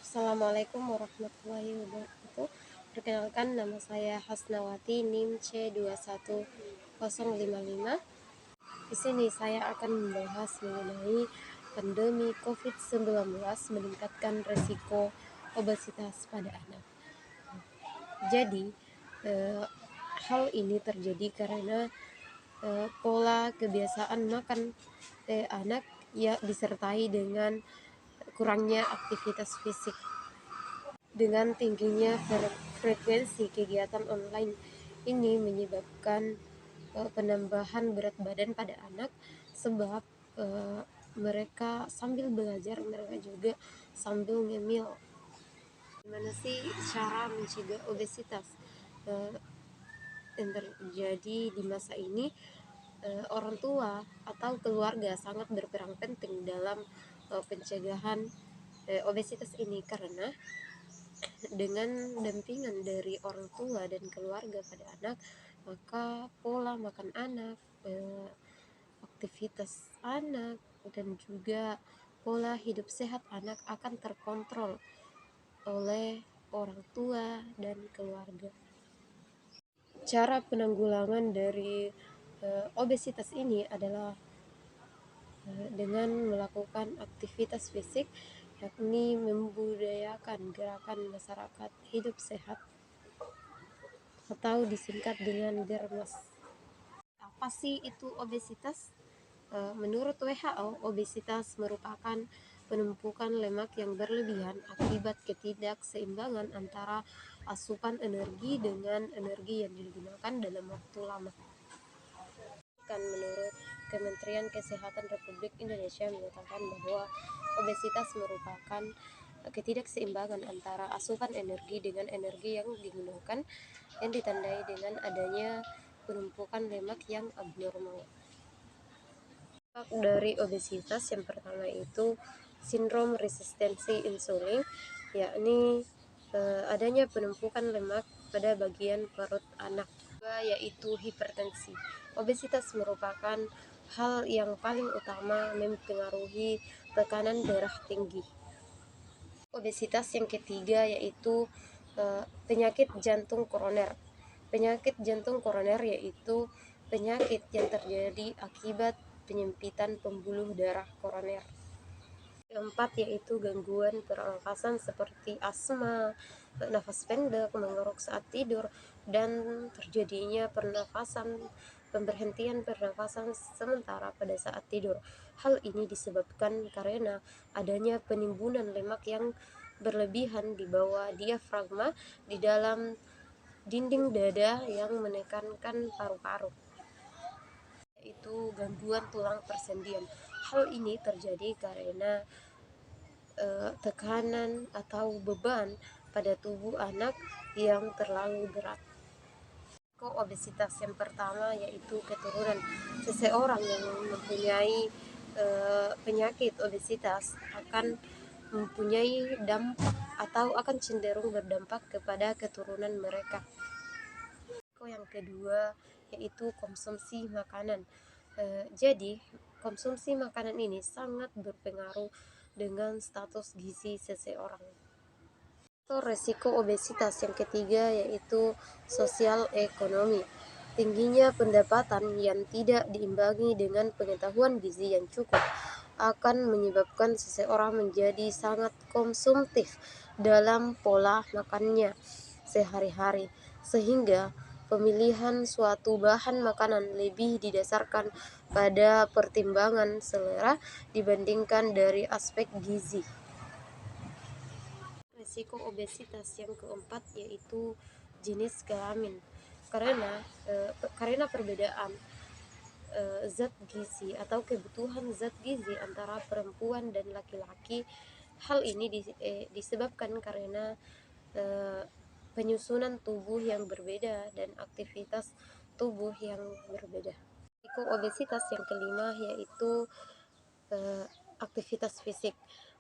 Assalamualaikum warahmatullahi wabarakatuh. Perkenalkan, nama saya Hasnawati, NIM C21055. Di sini saya akan membahas mengenai pandemi COVID-19 meningkatkan resiko obesitas pada anak. Jadi, hal ini terjadi karena pola kebiasaan makan anak ya disertai dengan kurangnya aktivitas fisik. Dengan tingginya frekuensi kegiatan online ini menyebabkan penambahan berat badan pada anak, sebab mereka sambil belajar mereka juga sambil ngemil. Gimana sih cara mencegah obesitas yang terjadi di masa ini? Orang tua atau keluarga sangat berperan penting dalam pencegahan obesitas ini, karena dengan dampingan dari orang tua dan keluarga pada anak, maka pola makan anak, aktivitas anak, dan juga pola hidup sehat anak akan terkontrol oleh orang tua dan keluarga. Cara penanggulangan dari obesitas ini adalah dengan melakukan aktivitas fisik, yakni membudayakan gerakan masyarakat hidup sehat atau disingkat dengan GERMAS. Apa sih itu obesitas? Menurut WHO, obesitas merupakan penumpukan lemak yang berlebihan akibat ketidakseimbangan antara asupan energi dengan energi yang digunakan dalam waktu lama. Menurut Kementerian Kesehatan Republik Indonesia menyatakan bahwa obesitas merupakan ketidakseimbangan antara asupan energi dengan energi yang digunakan, yang ditandai dengan adanya penumpukan lemak yang abnormal. Dari obesitas yang pertama itu sindrom resistensi insulin, yakni adanya penumpukan lemak pada bagian perut anak. Yaitu hipertensi. Obesitas merupakan hal yang paling utama mempengaruhi tekanan darah tinggi. Obesitas yang ketiga yaitu penyakit jantung koroner. Penyakit jantung koroner yaitu penyakit yang terjadi akibat penyempitan pembuluh darah koroner. Keempat yaitu gangguan pernafasan seperti asma, nafas pendek, mengeruk saat tidur, dan terjadinya pemberhentian pernafasan sementara pada saat tidur. Hal ini disebabkan karena adanya penimbunan lemak yang berlebihan di bawah diafragma di dalam dinding dada yang menekankan paru-paru, yaitu gangguan tulang persendian. Hal ini terjadi karena tekanan atau beban pada tubuh anak yang terlalu berat. Obesitas yang pertama yaitu keturunan. Seseorang yang mempunyai penyakit obesitas akan mempunyai dampak atau akan cenderung berdampak kepada keturunan mereka. Yang kedua yaitu konsumsi makanan. Jadi konsumsi makanan ini sangat berpengaruh dengan status gizi seseorang. Resiko obesitas yang ketiga yaitu sosial ekonomi. Tingginya pendapatan yang tidak diimbangi dengan pengetahuan gizi yang cukup akan menyebabkan seseorang menjadi sangat konsumtif dalam pola makannya sehari-hari, sehingga pemilihan suatu bahan makanan lebih didasarkan pada pertimbangan selera dibandingkan dari aspek gizi. Risiko obesitas yang keempat yaitu jenis kelamin. Karena perbedaan zat gizi atau kebutuhan zat gizi antara perempuan dan laki-laki, hal ini disebabkan karena penyusunan tubuh yang berbeda dan aktivitas tubuh yang berbeda. Risiko obesitas yang kelima yaitu aktivitas fisik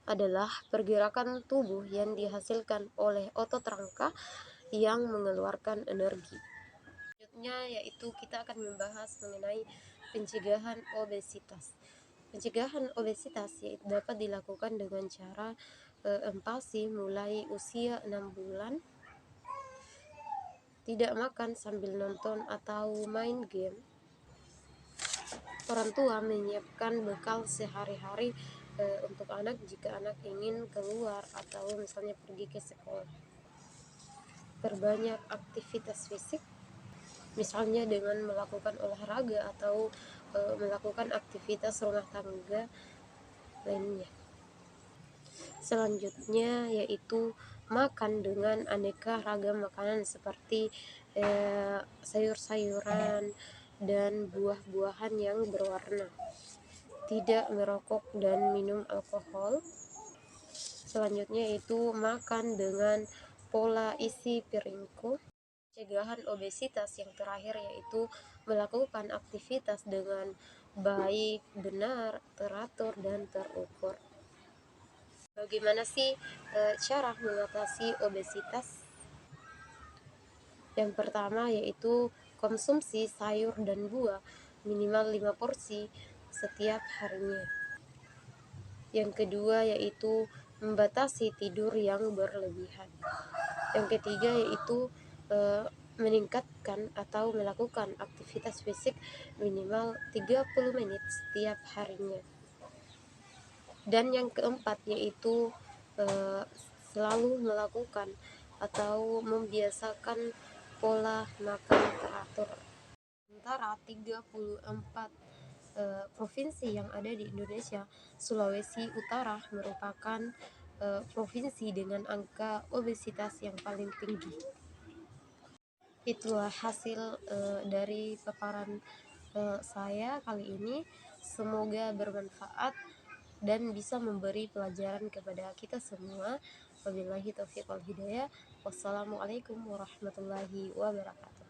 adalah pergerakan tubuh yang dihasilkan oleh otot rangka yang mengeluarkan energi. Selanjutnya yaitu kita akan membahas mengenai pencegahan obesitas. Pencegahan obesitas dapat dilakukan dengan cara empasi mulai usia 6 bulan, tidak makan sambil nonton atau main game. Orang tua menyiapkan bekal sehari-hari untuk anak jika anak ingin keluar atau misalnya pergi ke sekolah. Perbanyak aktivitas fisik, misalnya dengan melakukan olahraga atau melakukan aktivitas rumah tangga lainnya. Selanjutnya yaitu makan dengan aneka ragam makanan seperti sayur-sayuran dan buah-buahan yang berwarna. Tidak merokok dan minum alkohol. Selanjutnya yaitu makan dengan pola isi piringku. Pencegahan obesitas yang terakhir yaitu melakukan aktivitas dengan baik, benar, teratur, dan terukur. Bagaimana sih cara mengatasi obesitas? Yang pertama yaitu konsumsi sayur dan buah minimal 5 porsi setiap harinya. Yang kedua yaitu membatasi tidur yang berlebihan. Yang ketiga yaitu meningkatkan atau melakukan aktivitas fisik minimal 30 menit setiap harinya. Dan yang keempat yaitu selalu melakukan atau membiasakan pola makan teratur. Antara 34 provinsi yang ada di Indonesia, Sulawesi Utara merupakan provinsi dengan angka obesitas yang paling tinggi. Itulah hasil dari paparan saya kali ini. Semoga bermanfaat dan bisa memberi pelajaran kepada kita semua. Wabillahi taufiq wal hidayah. Wassalamualaikum warahmatullahi wabarakatuh.